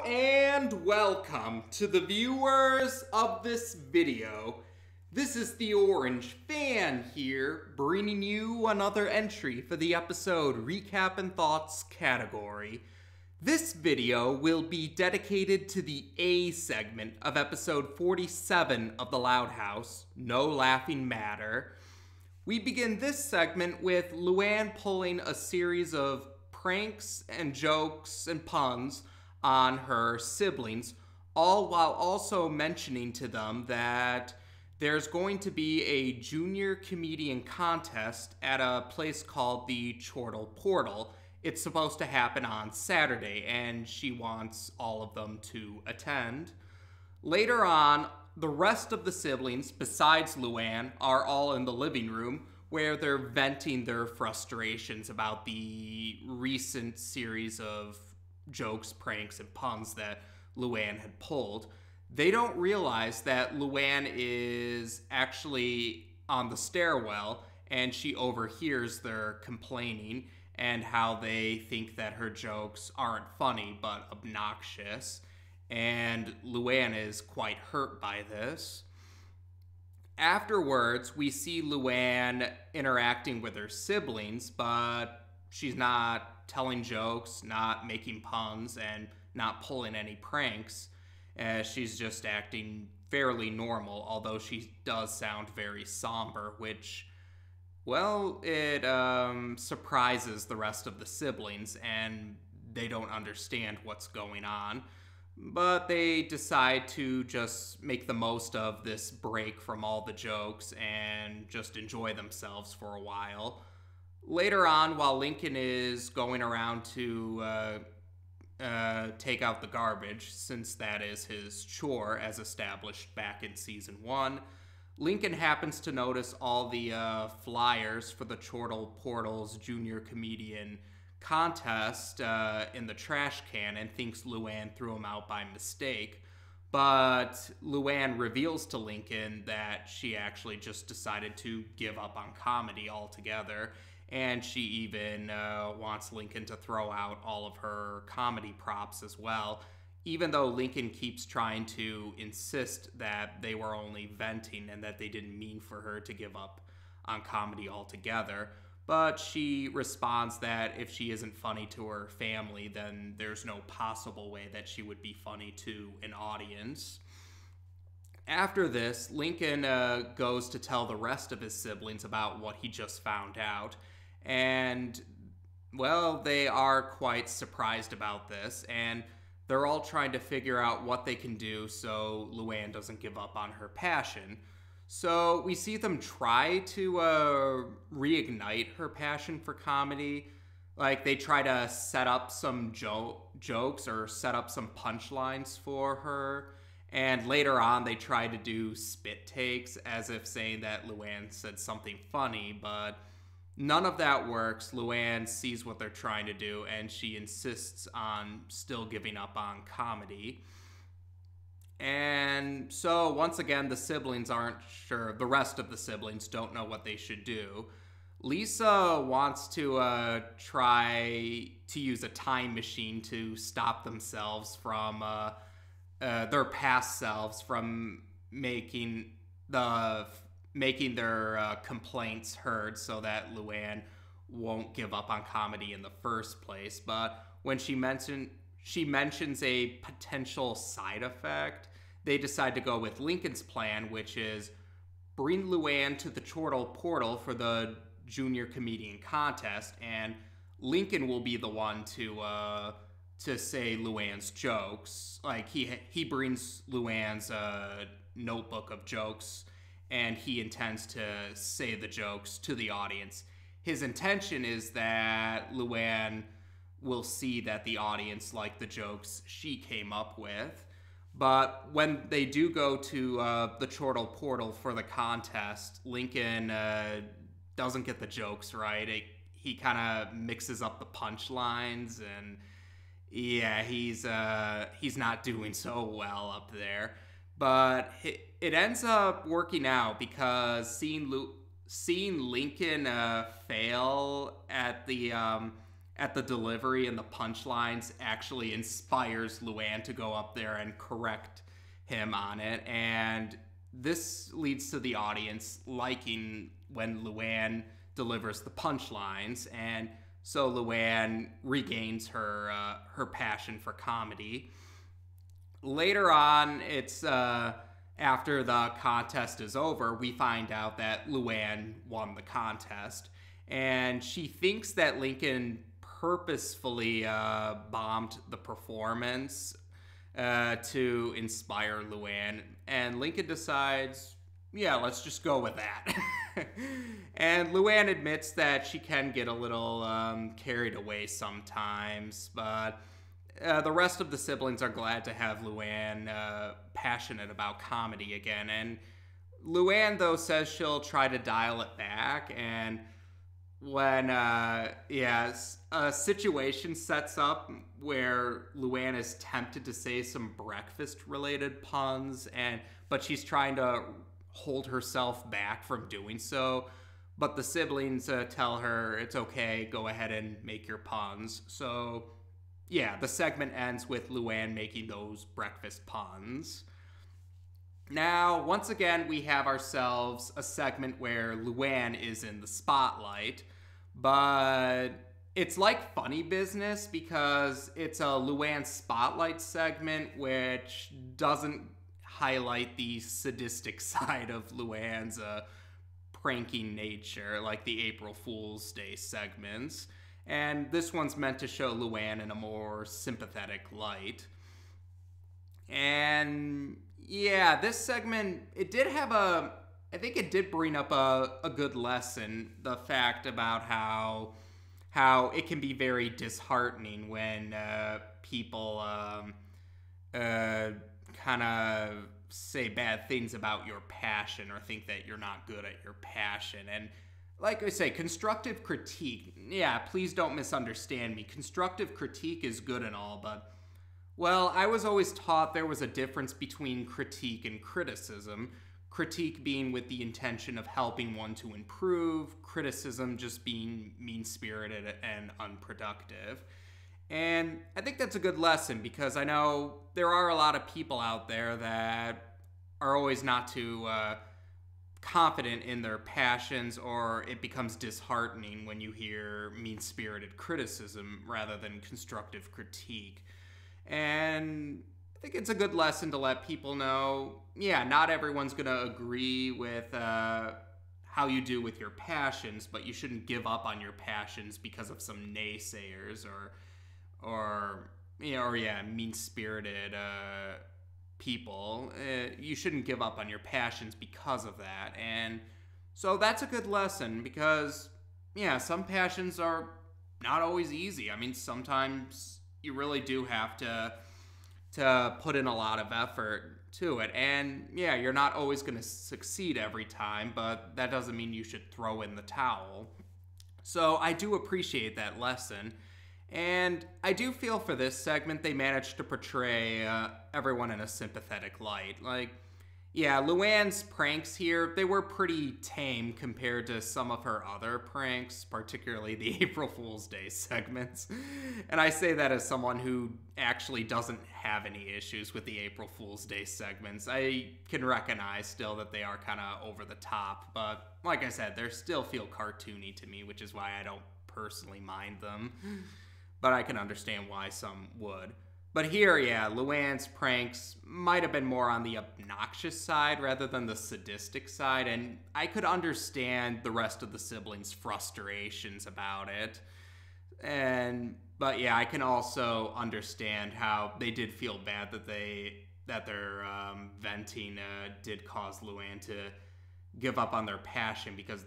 and welcome to the viewers of this video. This is the Orange Fan here, bringing you another entry for the episode Recap and Thoughts category. This video will be dedicated to the A segment of episode 47 of The Loud House, No Laughing Matter. We begin this segment with Luan pulling a series of pranks and jokes and puns on her siblings, all while also mentioning to them that there's going to be a junior comedian contest at a place called the Chortle Portal. It's supposed to happen on Saturday, and she wants all of them to attend. Later on, the rest of the siblings, besides Luan, are all in the living room where they're venting their frustrations about the recent series of jokes, pranks, and puns that Luan had pulled. They don't realize that Luan is actually on the stairwell, and she overhears their complaining and how they think that her jokes aren't funny but obnoxious. And Luan is quite hurt by this. Afterwards, we see Luan interacting with her siblings, but she's not telling jokes, not making puns, and not pulling any pranks. She's just acting fairly normal, although she does sound very somber, which, well, it surprises the rest of the siblings, and they don't understand what's going on. But they decide to just make the most of this break from all the jokes and just enjoy themselves for a while. Later on, while Lincoln is going around to take out the garbage, since that is his chore as established back in Season 1, Lincoln happens to notice all the flyers for the Chortle Portal's junior comedian contest in the trash can and thinks Luan threw them out by mistake. But Luan reveals to Lincoln that she actually just decided to give up on comedy altogether, and she even wants Lincoln to throw out all of her comedy props as well, even though Lincoln keeps trying to insist that they were only venting and that they didn't mean for her to give up on comedy altogether. But she responds that if she isn't funny to her family, then there's no possible way that she would be funny to an audience. After this, Lincoln goes to tell the rest of his siblings about what he just found out. And, well, they are quite surprised about this, and they're all trying to figure out what they can do so Luan doesn't give up on her passion. So we see them try to reignite her passion for comedy. Like, they try to set up some jokes or set up some punchlines for her. And later on, they try to do spit takes as if saying that Luan said something funny, but none of that works. Luan sees what they're trying to do, and she insists on still giving up on comedy. And so, once again, the siblings aren't sure. The rest of the siblings don't know what they should do. Lisa wants to try to use a time machine to stop themselves from, their past selves from making their complaints heard so that Luan won't give up on comedy in the first place. But when she mentions a potential side effect, they decide to go with Lincoln's plan, which is bring Luan to the Chortle Portal for the junior comedian contest, and Lincoln will be the one to say Luan's jokes. Like, he brings Luan's notebook of jokes, and he intends to say the jokes to the audience. His intention is that Luan will see that the audience liked the jokes she came up with. But when they do go to the Chortle Portal for the contest, Lincoln doesn't get the jokes right. He kind of mixes up the punchlines, and yeah, he's not doing so well up there. But it ends up working out because seeing Lincoln fail at at the delivery and the punchlines actually inspires Luan to go up there and correct him on it. And this leads to the audience liking when Luan delivers the punchlines, and so Luan regains her passion for comedy. Later on, it's after the contest is over, we find out that Luan won the contest, and she thinks that Lincoln purposefully bombed the performance to inspire Luan, and Lincoln decides, yeah, let's just go with that. And Luan admits that she can get a little carried away sometimes, but the rest of the siblings are glad to have Luan passionate about comedy again. And Luan, though, says she'll try to dial it back, and when a situation sets up where Luan is tempted to say some breakfast-related puns, but she's trying to hold herself back from doing so. But the siblings tell her it's okay, go ahead and make your puns. So, yeah, the segment ends with Luan making those breakfast puns. Now, once again, we have ourselves a segment where Luan is in the spotlight, but it's like funny business because it's a Luan spotlight segment which doesn't highlight the sadistic side of Luan's pranking nature like the April Fool's Day segments. And this one's meant to show Luan in a more sympathetic light. And yeah, this segment, it did have I think it did bring up a good lesson, the fact about how it can be very disheartening when people kind of say bad things about your passion or think that you're not good at your passion. And like I say, constructive critique, yeah, please don't misunderstand me. Constructive critique is good and all, but, well, I was always taught there was a difference between critique and criticism. Critique being with the intention of helping one to improve, criticism just being mean-spirited and unproductive. And I think that's a good lesson because I know there are a lot of people out there that are always not too confident in their passions, or it becomes disheartening when you hear mean-spirited criticism rather than constructive critique. And I think it's a good lesson to let people know, yeah, not everyone's going to agree with how you do with your passions, but you shouldn't give up on your passions because of some naysayers or mean-spirited people. You shouldn't give up on your passions because of that. And so that's a good lesson because, yeah, some passions are not always easy. I mean, sometimes you really do have to put in a lot of effort to it. And, yeah, you're not always going to succeed every time, but that doesn't mean you should throw in the towel. So I do appreciate that lesson. And I do feel for this segment they managed to portray everyone in a sympathetic light. Like, yeah, Luan's pranks here, they were pretty tame compared to some of her other pranks, particularly the April Fool's Day segments. And I say that as someone who actually doesn't have any issues with the April Fool's Day segments. I can recognize still that they are kind of over the top, but like I said, they still feel cartoony to me, which is why I don't personally mind them. But I can understand why some would. But here, yeah, Luan's pranks might have been more on the obnoxious side rather than the sadistic side, and I could understand the rest of the siblings' frustrations about it. But yeah, I can also understand how they did feel bad that their venting did cause Luan to give up on their passion, because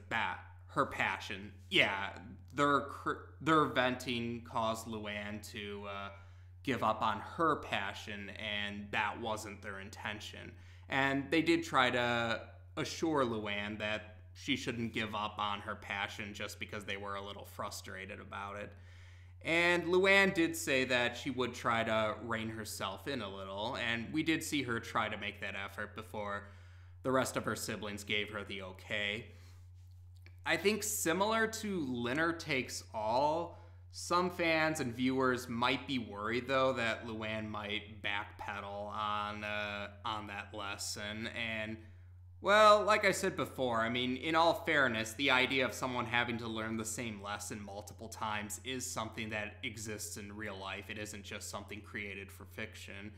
her passion, yeah, their venting caused Luan to give up on her passion, and that wasn't their intention. And they did try to assure Luan that she shouldn't give up on her passion just because they were a little frustrated about it. And Luan did say that she would try to rein herself in a little, and we did see her try to make that effort before the rest of her siblings gave her the okay. I think similar to Winner Takes All, Some fans and viewers might be worried, though, that Luan might backpedal on that lesson. And, well, like I said before, I mean, in all fairness, the idea of someone having to learn the same lesson multiple times is something that exists in real life. It isn't just something created for fiction.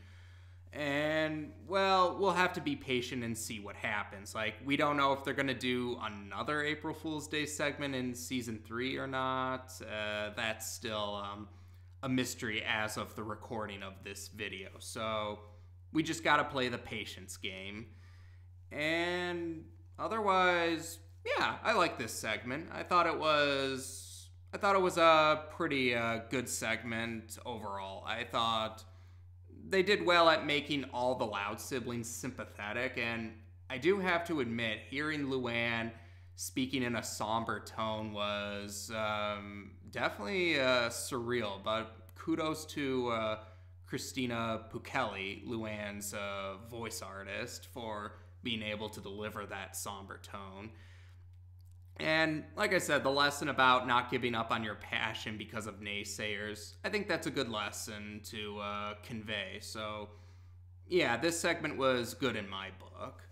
And, well, we'll have to be patient and see what happens. Like, we don't know if they're going to do another April Fool's Day segment in season 3 or not. That's still a mystery as of the recording of this video. So, we just got to play the patience game. And otherwise, yeah, I like this segment. I thought it was a pretty good segment overall. I thought they did well at making all the Loud siblings sympathetic, and I do have to admit, hearing Luan speaking in a somber tone was definitely surreal, but kudos to Christina Pukeli, Luan's voice artist, for being able to deliver that somber tone. And like I said, the lesson about not giving up on your passion because of naysayers, I think that's a good lesson to convey. So, yeah, this segment was good in my book.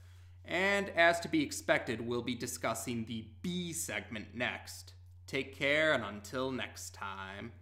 And as to be expected, we'll be discussing the B segment next. Take care, and until next time.